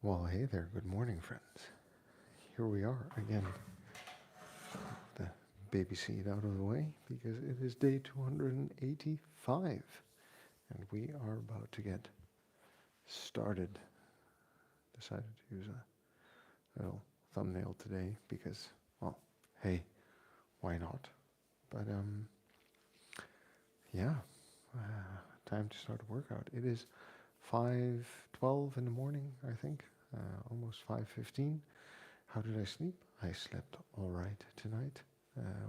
Well, hey there, good morning, friends. Here we are again, the baby seat out of the way because it is day 285 and we are about to get started. Decided to use a little thumbnail today because, well, hey, why not? But, yeah, time to start a workout. It is 5:12 in the morning, I think, almost 5:15. How did I sleep? I slept all right tonight.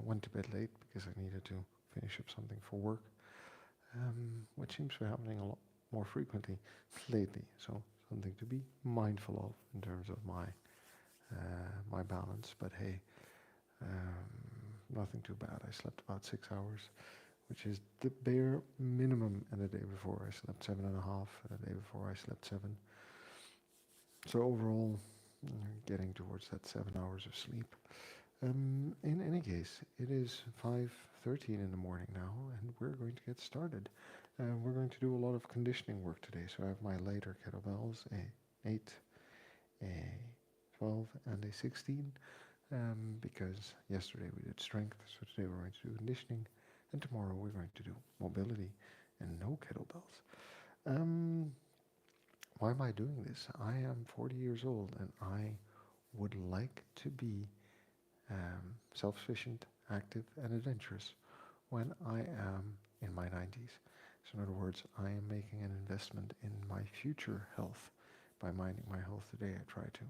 Went to bed late because I needed to finish up something for work, which seems to be happening a lot more frequently lately. So something to be mindful of in terms of my balance. But hey, nothing too bad. I slept about 6 hours, which is the bare minimum. And the day before I slept 7.5, and the day before I slept 7. So overall, getting towards that 7 hours of sleep. In any case, it is 5:13 in the morning now, and we're going to get started. We're going to do a lot of conditioning work today. So I have my lighter kettlebells, a 8, a 12, and a 16, because yesterday we did strength, so today we're going to do conditioning, and tomorrow we're going to do mobility and no kettlebells. Um, why am I doing this? I am 40 years old, and I would like to be self-sufficient, active, and adventurous when I am in my 90s. So in other words, I am making an investment in my future health by minding my health today. I try to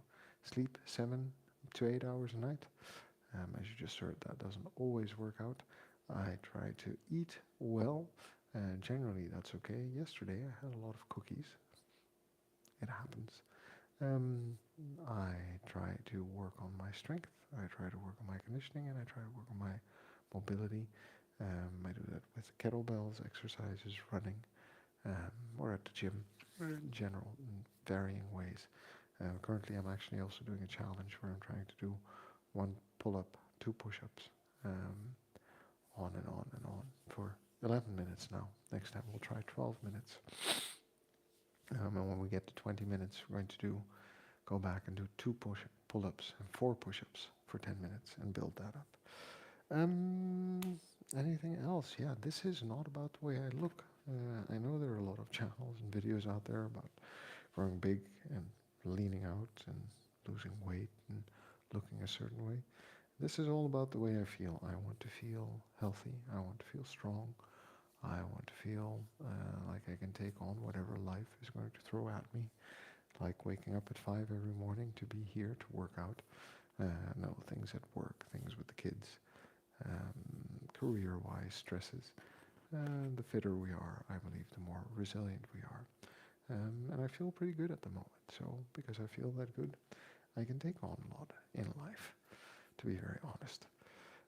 sleep 7 to 8 hours a night. As you just heard, that doesn't always work out. I try to eat well, and generally that's okay. Yesterday I had a lot of cookies. It happens. Um, I try to work on my strength, I try to work on my conditioning, and I try to work on my mobility. I do that with kettlebells, exercises, running, or at the gym, in general, in varying ways. Currently, I'm actually also doing a challenge where I'm trying to do 1 pull-up, 2 push-ups, on and on and on for 11 minutes now. Next time we'll try 12 minutes. And when we get to 20 minutes, we're going to go back and do 2 pull-ups and 4 push-ups for 10 minutes and build that up. Anything else? Yeah, this is not about the way I look. I know there are a lot of channels and videos out there about growing big and leaning out and losing weight and looking a certain way. This is all about the way I feel. I want to feel healthy. I want to feel strong. I want to feel like I can take on whatever life is going to throw at me, like waking up at 5 every morning to be here to work out. No, things at work, things with the kids, career-wise stresses. The fitter we are, I believe, the more resilient we are. And I feel pretty good at the moment. So because I feel that good, I can take on a lot in life, to be very honest.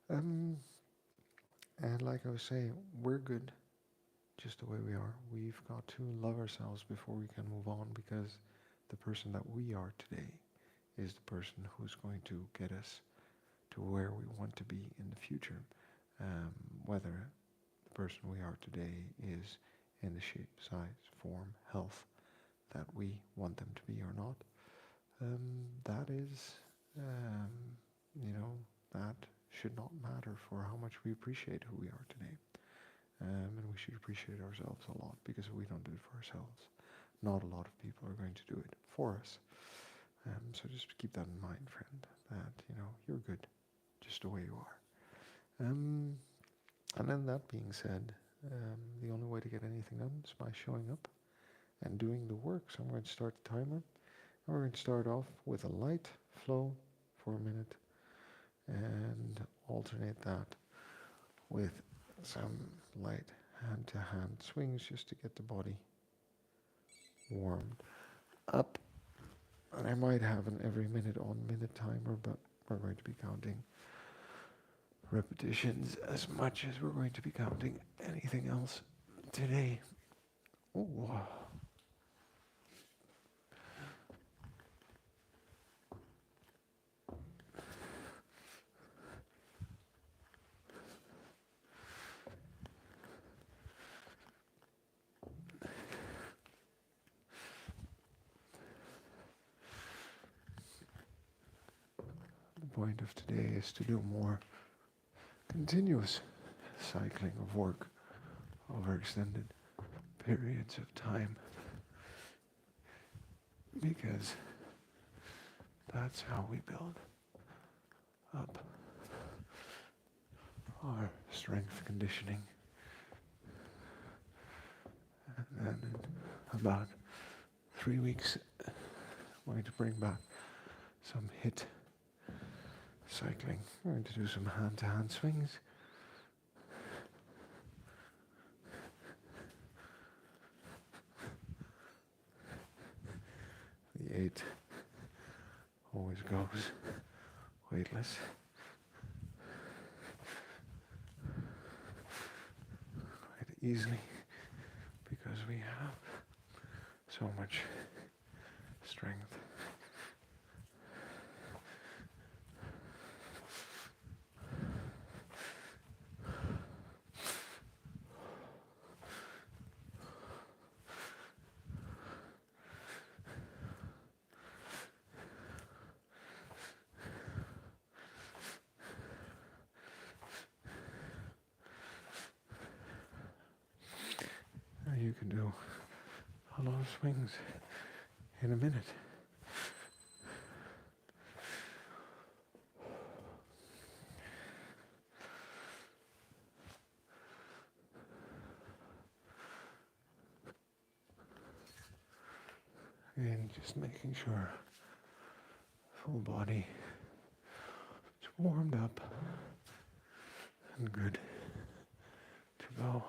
And like I was saying, we're good just the way we are. We've got to love ourselves before we can move on, because the person that we are today is the person who's going to get us to where we want to be in the future. Whether the person we are today is in the shape, size, form, health that we want them to be or not, that is, um, that should not matter for how much we appreciate who we are today. And we should appreciate ourselves a lot, because if we don't do it for ourselves, not a lot of people are going to do it for us. So just keep that in mind, friend, that, you're good just the way you are. And then that being said, the only way to get anything done is by showing up and doing the work. So I'm going to start the timer. And we're going to start off with a light flow for a minute and alternate that with some light hand-to-hand swings just to get the body warmed up. And I might have an every minute on minute timer, but we're going to be counting repetitions as much as we're going to be counting anything else today. Ooh. point of today is to do more continuous cycling of work over extended periods of time, because that's how we build up our strength conditioning. And then in about 3 weeks, I'm going to bring back some HIIT cycling. I'm going to do some hand-to-hand swings. The 8 always goes weightless. Quite easily, because we have so much strength. You can do a lot of swings in a minute. And just making sure full body is warmed up and good to go.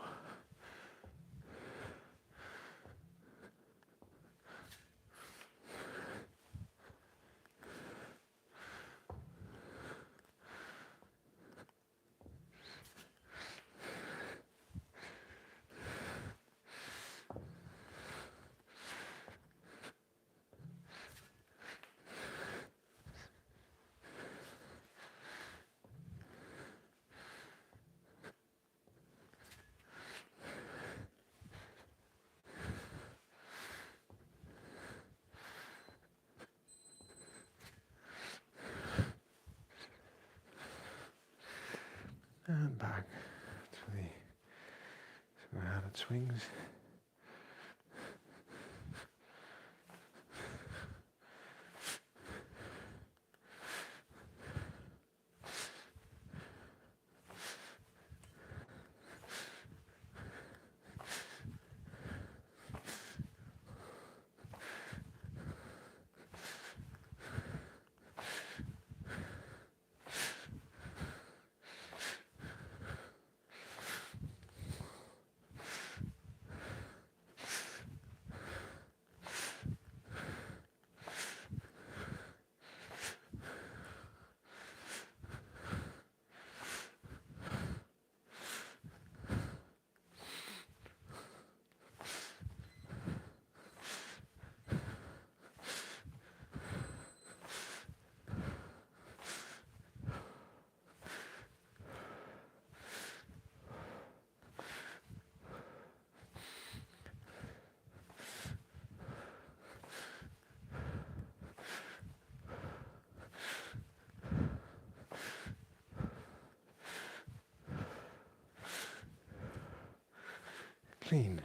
And back to the two-handed swings. Clean.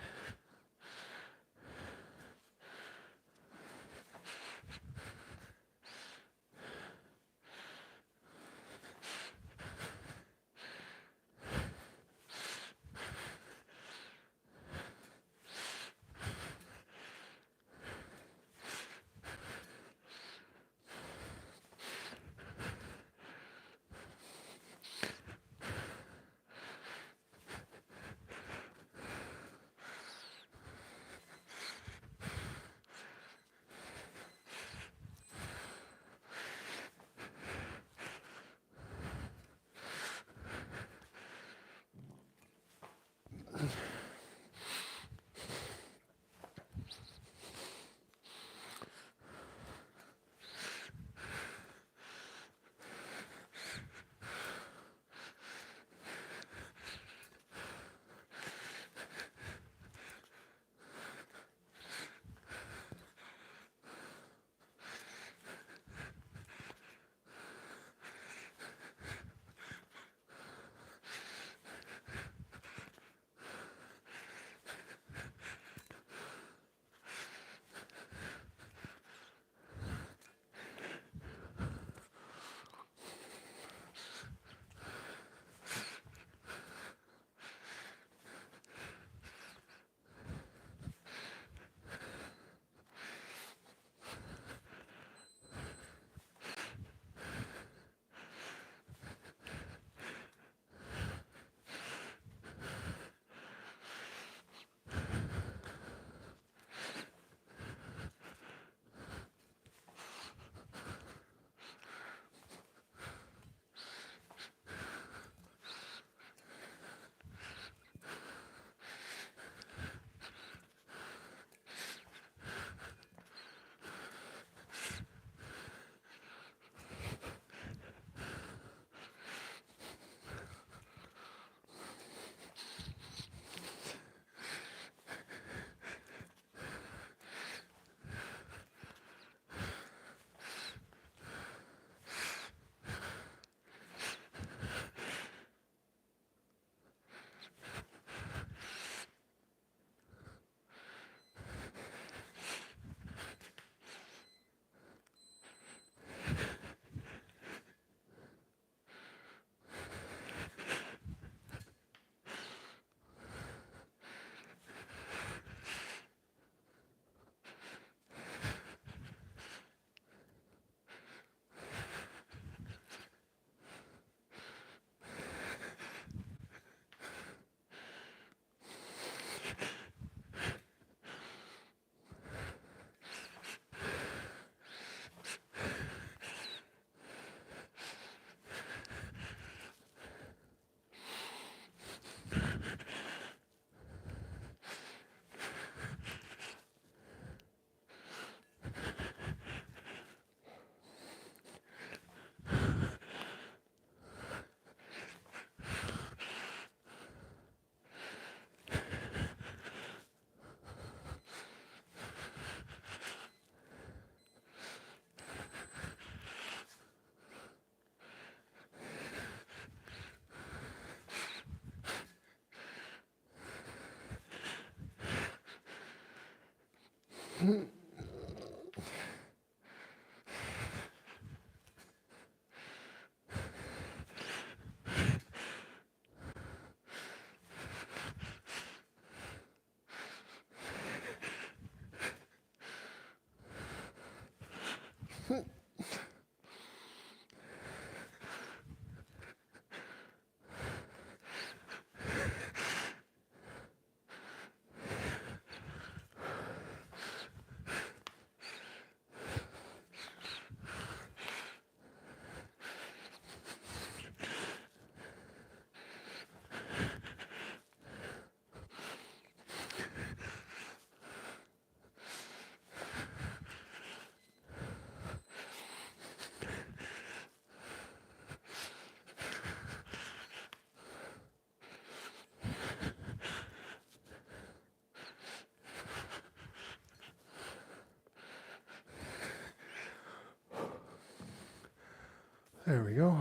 There we go.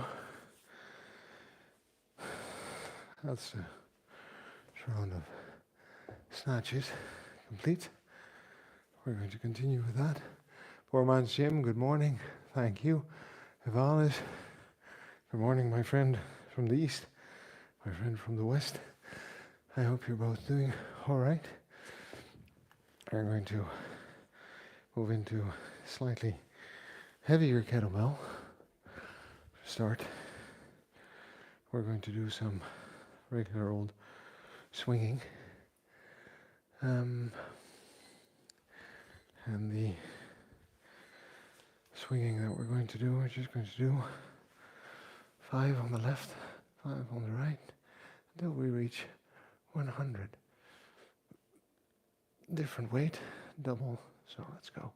That's a round of snatches complete. We're going to continue with that. Poor man's Jim, good morning. Thank you. Ivanis, good morning, my friend from the east, my friend from the west. I hope you're both doing all right. We're going to move into slightly heavier kettlebell. To start, we're going to do some regular old swinging. And the swinging that we're going to do, we're just going to do 5 on the left, 5 on the right, until we reach 100. Different weight, double, so let's go.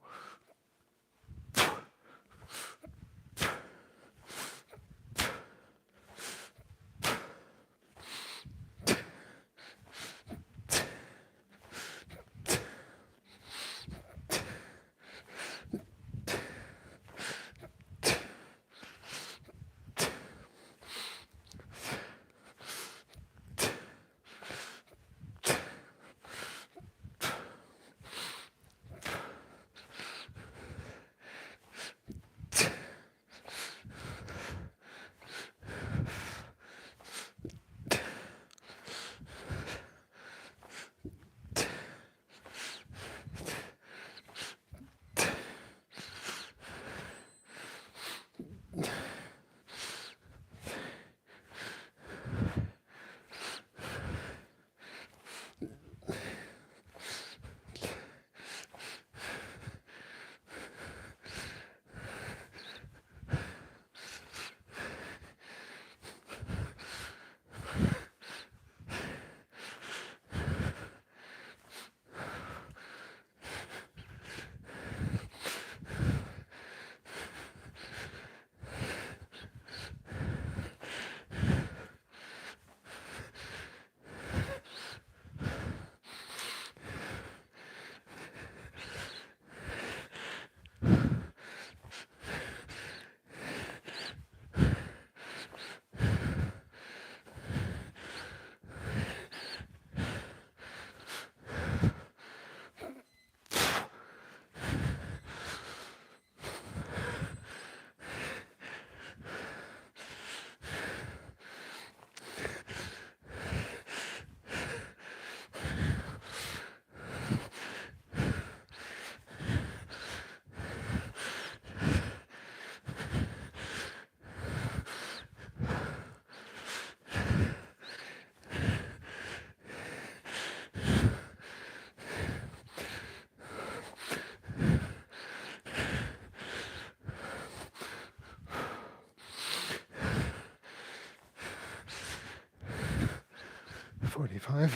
$45.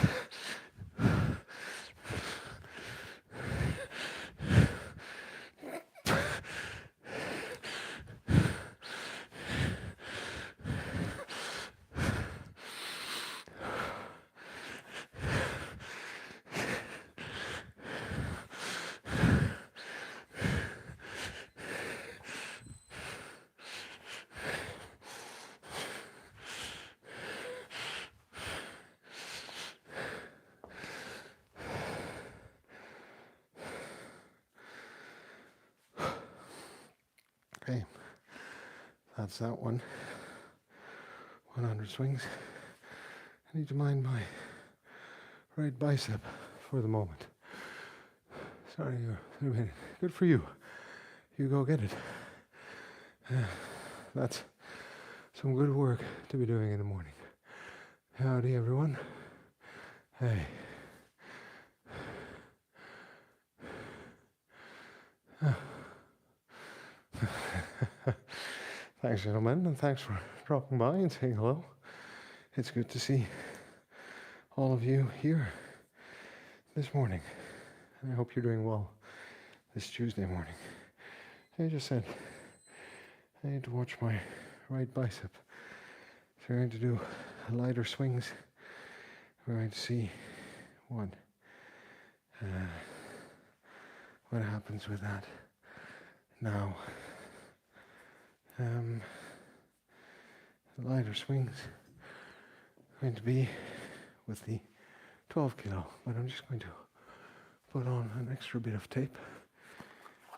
Okay, that's that one. 100 swings. I need to mind my right bicep for the moment. Sorry, a minute. Good for you. You go get it. That's some good work to be doing in the morning. Howdy, everyone. Hey. Thanks, gentlemen, and thanks for dropping by and saying hello. It's good to see all of you here this morning. I hope you're doing well this Tuesday morning. I just said I need to watch my right bicep. So we're going to do lighter swings. We're going to see what happens with that. Now, lighter swings are going to be with the 12 kilo, but I'm just going to put on an extra bit of tape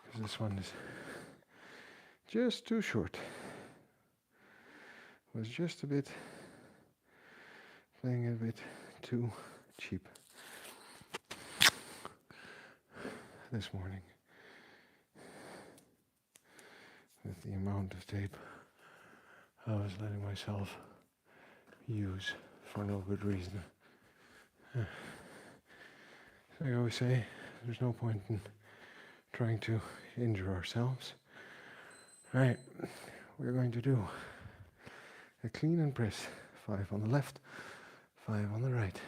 because this one is just too short. It was just playing a bit too cheap this morning with the amount of tape I was letting myself use for no good reason. So I always say, there's no point in trying to injure ourselves. Alright, we're going to do a clean and press. 5 on the left, 5 on the right.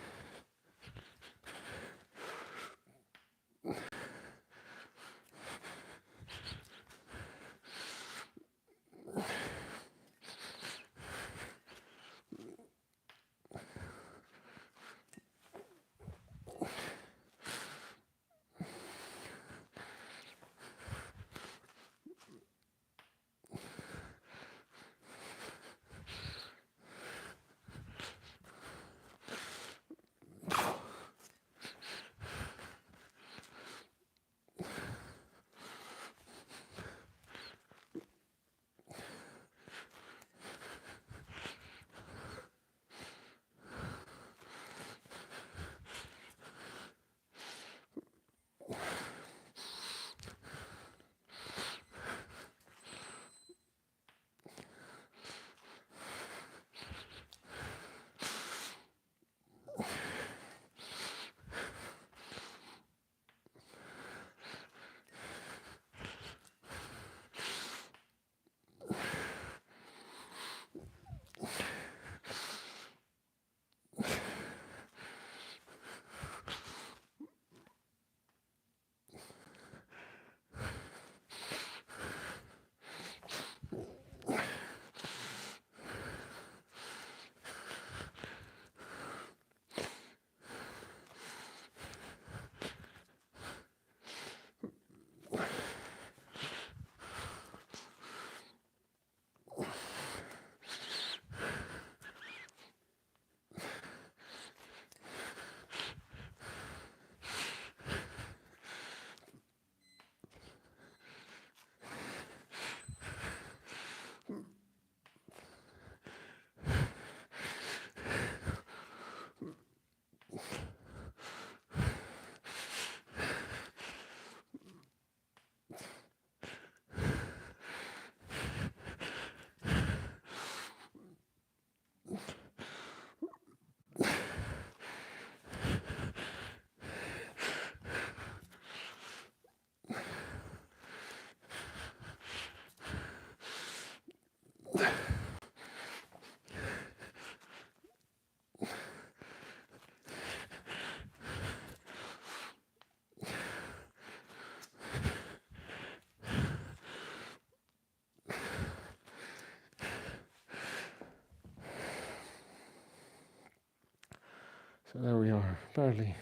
So there we are, barely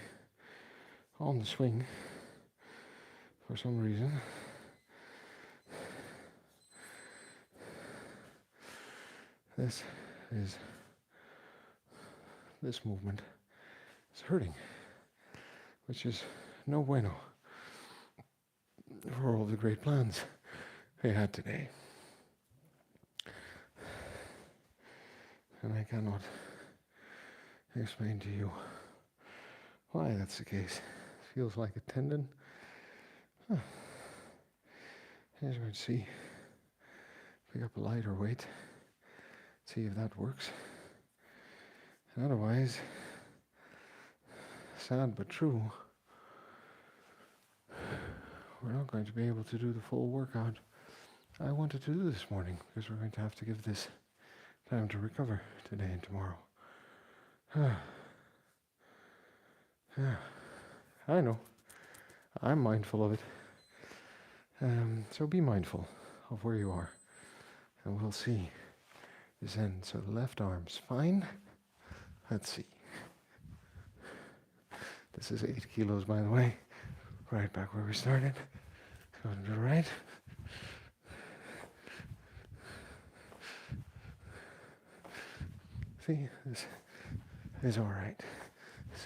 on the swing for some reason. This movement is hurting, which is no bueno for all the great plans I had today. And I cannot explain to you why that's the case. Feels like a tendon. Huh. Here's what I see. Pick up a lighter weight. See if that works. And otherwise, sad but true, we're not going to be able to do the full workout I wanted to do this morning because we're going to have to give this time to recover today and tomorrow. I know. I'm mindful of it. So be mindful of where you are. And we'll see this end. So the left arm's fine. Let's see. This is 8 kilos, by the way. Right back where we started. Going to the right. See, this is all right.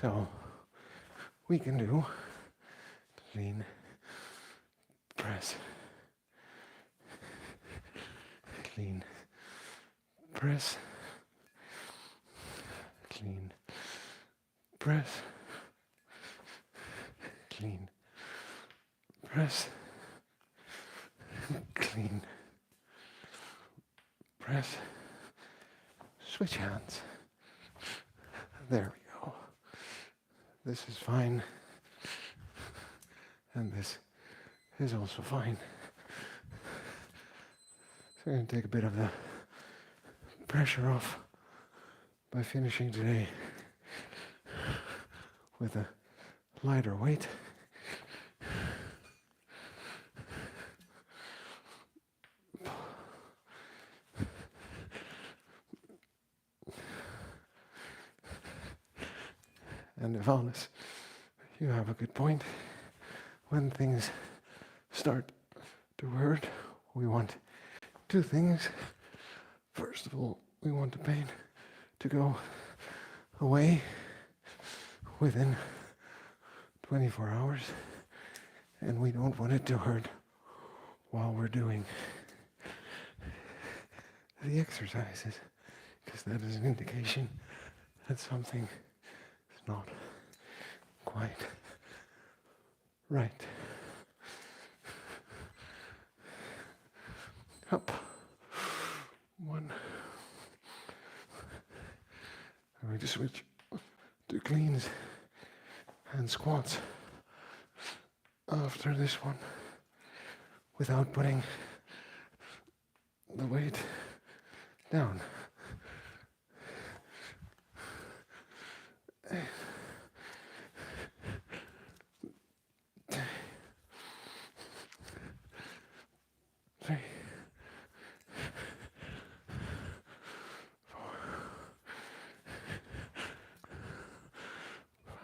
So we can do clean press, clean press, clean press, clean press, clean press. Switch hands. There we go. This is fine. And this is also fine. So we're going to take a bit of the pressure off by finishing today with a lighter weight. And if honest, you have a good point. When things start to hurt, we want two things. First of all, we want the pain to go away within 24 hours. And we don't want it to hurt while we're doing the exercises, because that is an indication that something is not quite right. Up. One. I'm going to switch to cleans and squats after this one without putting the weight down. Three, 4,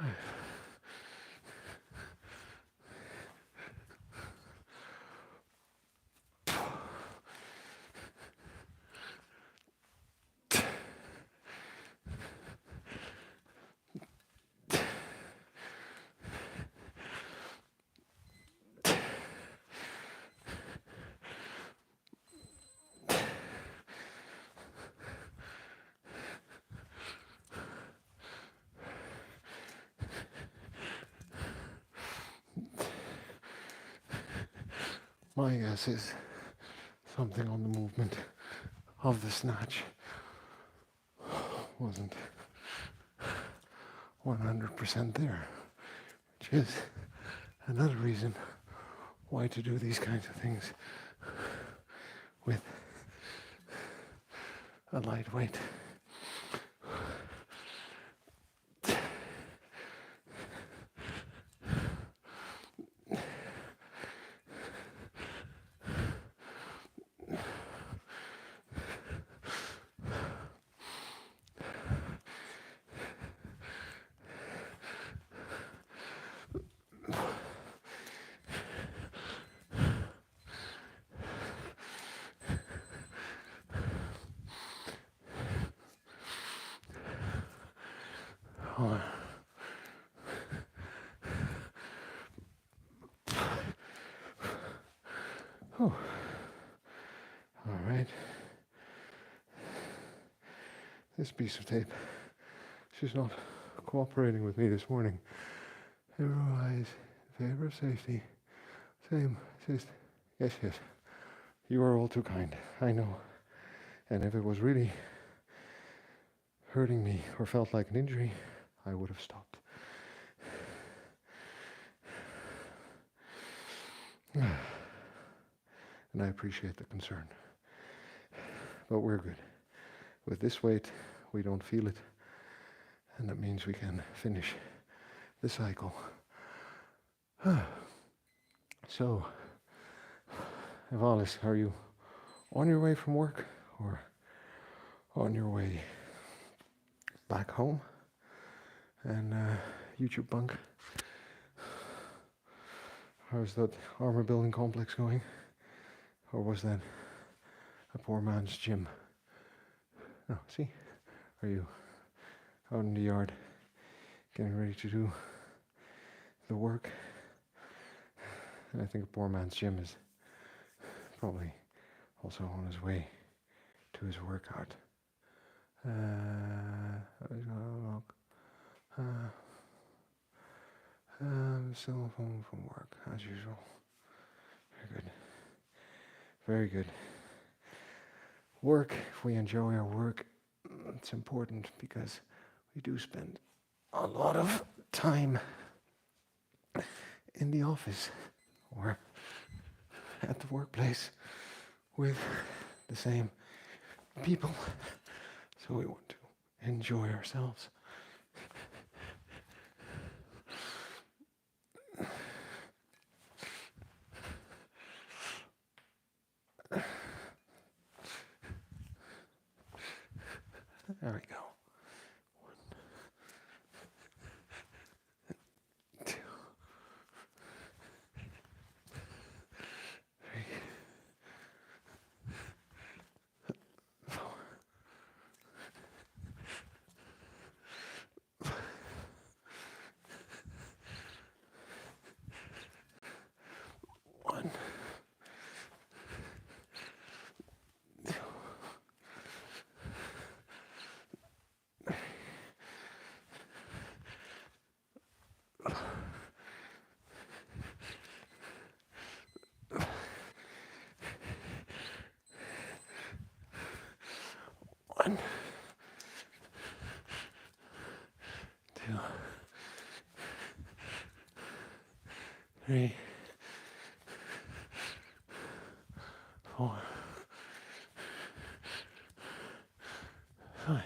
5. My guess is something on the movement of the snatch wasn't 100% there, which is another reason why to do these kinds of things with a lightweight. All right. This piece of tape. She's not cooperating with me this morning. Everybody's in favor of safety. Same, sis. Yes, yes. You are all too kind. I know. And if it was really hurting me or felt like an injury, I would have stopped. And I appreciate the concern. But we're good. With this weight, we don't feel it. And that means we can finish the cycle. So, Evalis, are you on your way from work or on your way back home? And YouTube bunk? How's that armor building complex going? Or was that a poor man's gym? No, see? Are you out in the yard getting ready to do the work? And I think a poor man's gym is probably also on his way to his workout. I'm still home from work, as usual. Very good. Very good. Work, if we enjoy our work, it's important because we do spend a lot of time in the office or at the workplace with the same people. So we want to enjoy ourselves. There we go. 1, 2, 3, 4. 1, 2, 1, 2, 3, 4, 5.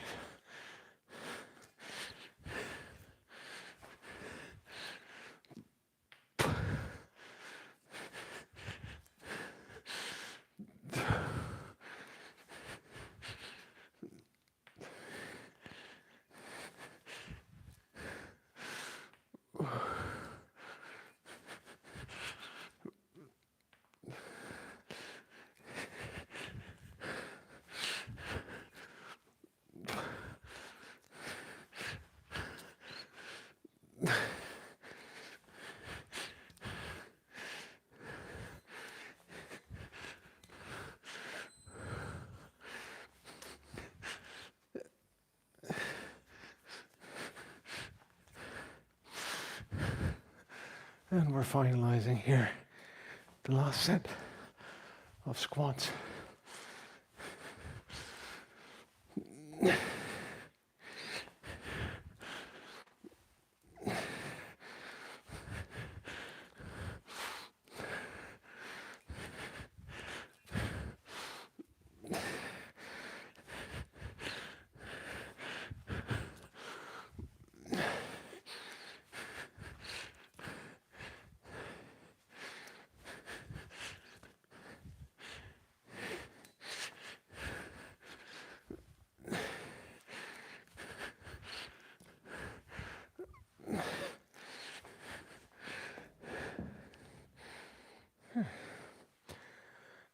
And we're finalizing here the last set of squats.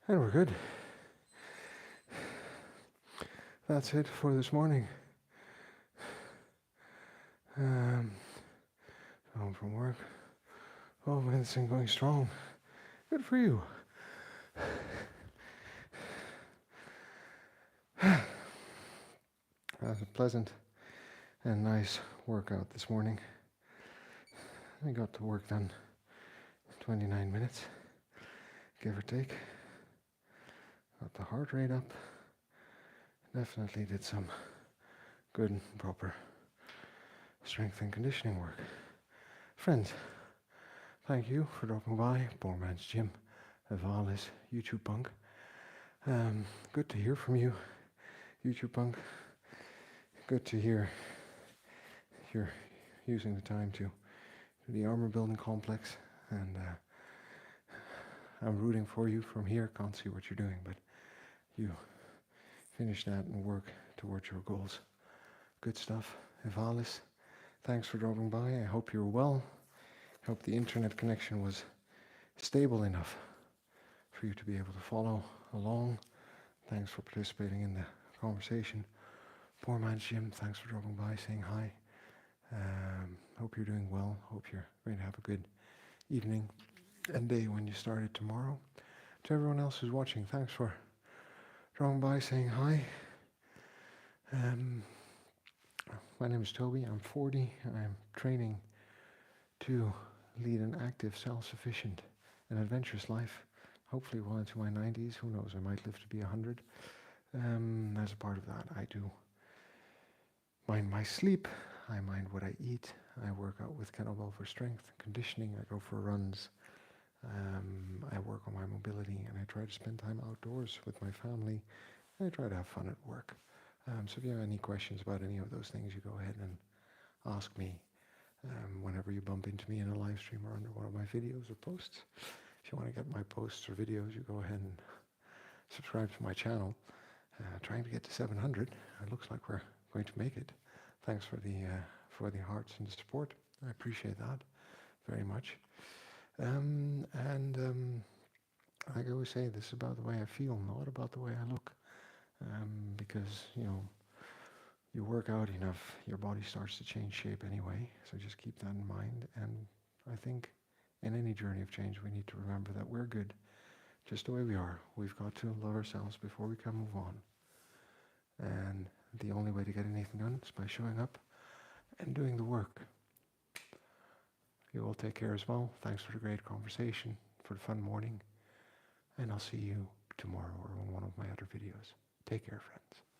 And we're good. That's it for this morning. Home from work. Oh, medicine going strong. Good for you. a pleasant and nice workout this morning. I got to work done 29 minutes, give or take. Got the heart rate up. Definitely did some good and proper strength and conditioning work. Friends, thank you for dropping by. Poor Man's Gym, Evalis, YouTube Punk. Good to hear from you, YouTube Punk. Good to hear you're using the time to do the armor building complex, and I'm rooting for you from here. Can't see what you're doing, but you finish that and work towards your goals. Good stuff. Evalis, thanks for dropping by. I hope you're well. I hope the internet connection was stable enough for you to be able to follow along. Thanks for participating in the conversation. Poor Man's Gym, thanks for dropping by, saying hi. Hope you're doing well. Hope you're going to have a good evening and day when you start it tomorrow. To everyone else who's watching, thanks for dropping by, saying hi. My name is Toby. I'm 40. I'm training to lead an active, self-sufficient, and adventurous life. Hopefully well into my 90s. Who knows? I might live to be 100. As a part of that, I do mind my sleep. I mind what I eat. I work out with kettlebell for strength and conditioning. I go for runs. I work on my mobility, and I try to spend time outdoors with my family. And I try to have fun at work. So if you have any questions about any of those things, you go ahead and ask me whenever you bump into me in a live stream or under one of my videos or posts. If you want to get my posts or videos, you go ahead and subscribe to my channel. Trying to get to 700. It looks like we're going to make it. Thanks for the hearts and the support. I appreciate that very much. Like I always say, this is about the way I feel, not about the way I look. Because, you work out enough, your body starts to change shape anyway. So just keep that in mind. And I think in any journey of change, we need to remember that we're good just the way we are. We've got to love ourselves before we can move on. And the only way to get anything done is by showing up and doing the work. You all take care as well. Thanks for the great conversation, for the fun morning. And I'll see you tomorrow or on one of my other videos. Take care, friends.